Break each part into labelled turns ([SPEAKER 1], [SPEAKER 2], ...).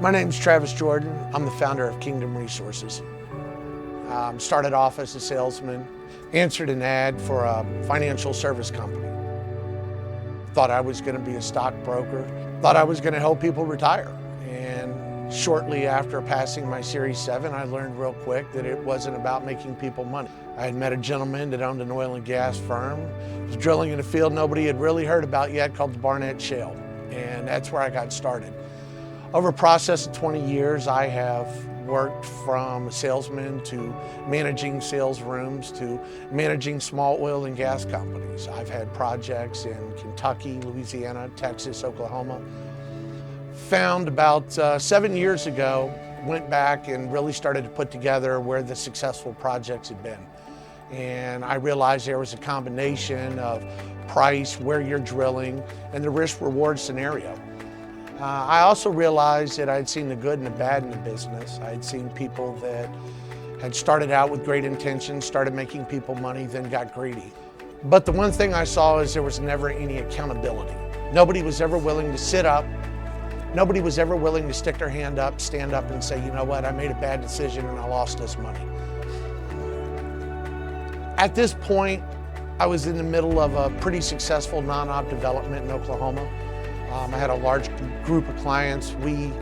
[SPEAKER 1] My name's Travis Jordan. I'm the founder of Kingdom Resources. Started off as a salesman, answered an ad for a financial service company. Thought I was going to be a stockbroker. Thought I was going to help people retire. And shortly after passing my Series 7, I learned real quick that it wasn't about making people money. I had met a gentleman that owned an oil and gas firm. He was drilling in a field nobody had really heard about yet called the Barnett Shale. And that's where I got started. Over a process of 20 years, I have worked from a salesman to managing sales rooms to managing small oil and gas companies. I've had projects in Kentucky, Louisiana, Texas, Oklahoma. Found about 7 years ago, went back and really started to put together where the successful projects had been. And I realized there was a combination of price, where you're drilling, and the risk-reward scenario. I also realized that I'd seen the good and the bad in the business. I'd seen people that had started out with great intentions, started making people money, then got greedy. But the one thing I saw is there was never any accountability. Nobody was ever willing to sit up. Nobody was ever willing to stick their hand up, stand up and say, you know what, I made a bad decision and I lost this money. At this point, I was in the middle of a pretty successful non-op development in Oklahoma. I had a large group of clients. We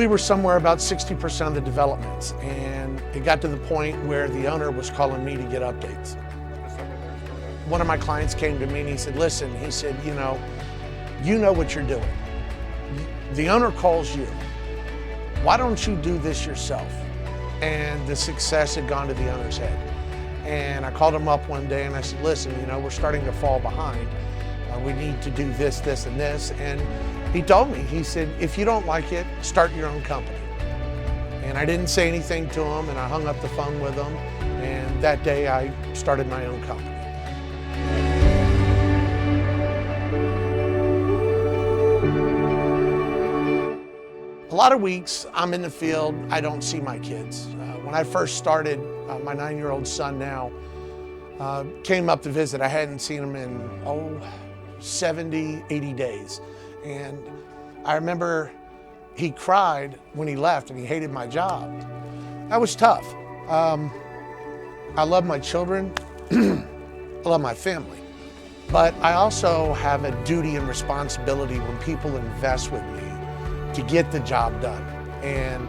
[SPEAKER 1] were somewhere about 60% of the developments, and it got to the point where the owner was calling me to get updates. One of my clients came to me and he said, listen, he said, you know what you're doing. The owner calls you. Why don't you do this yourself? And the success had gone to the owner's head. And I called him up one day and I said, listen, we're starting to fall behind. We need to do this, this, and this. And he told me, he said, if you don't like it, start your own company. And I didn't say anything to him, and I hung up the phone with him. And that day I started my own company. A lot of weeks I'm in the field, I don't see my kids. When I first started, my 9-year-old son now came up to visit. I hadn't seen him in, 70, 80 days. And I remember he cried when he left and he hated my job. That was tough. I love my children, I love my family, but I also have a duty and responsibility when people invest with me to get the job done. And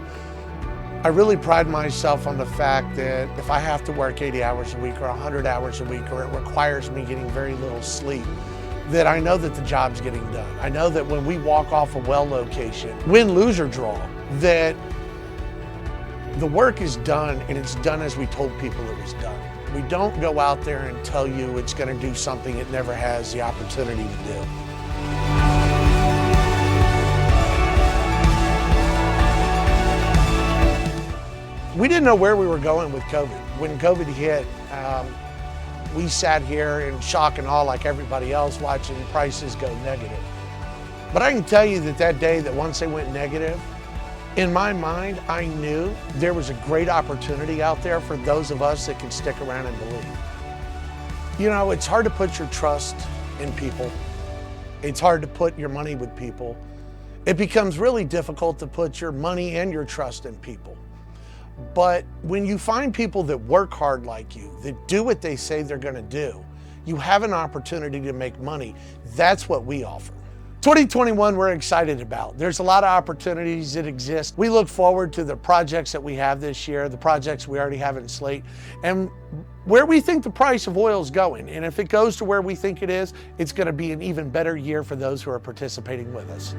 [SPEAKER 1] I really pride myself on the fact that if I have to work 80 hours a week or 100 hours a week, or it requires me getting very little sleep, that I know that the job's getting done. I know that when we walk off a well location, win, lose, or draw, that the work is done and it's done as we told people it was done. We don't go out there and tell you it's going to do something it never has the opportunity to do. We didn't know where we were going with COVID. When COVID hit, we sat here in shock and awe like everybody else watching prices go negative. But I can tell you that day that once they went negative, in my mind, I knew there was a great opportunity out there for those of us that can stick around and believe. It's hard to put your trust in people. It's hard to put your money with people. It becomes really difficult to put your money and your trust in people. But when you find people that work hard like you, that do what they say they're going to do, you have an opportunity to make money. That's what we offer. 2021 we're excited about. There's a lot of opportunities that exist. We look forward to the projects that we have this year, the projects we already have in slate, and where we think the price of oil is going. And if it goes to where we think it is, it's going to be an even better year for those who are participating with us.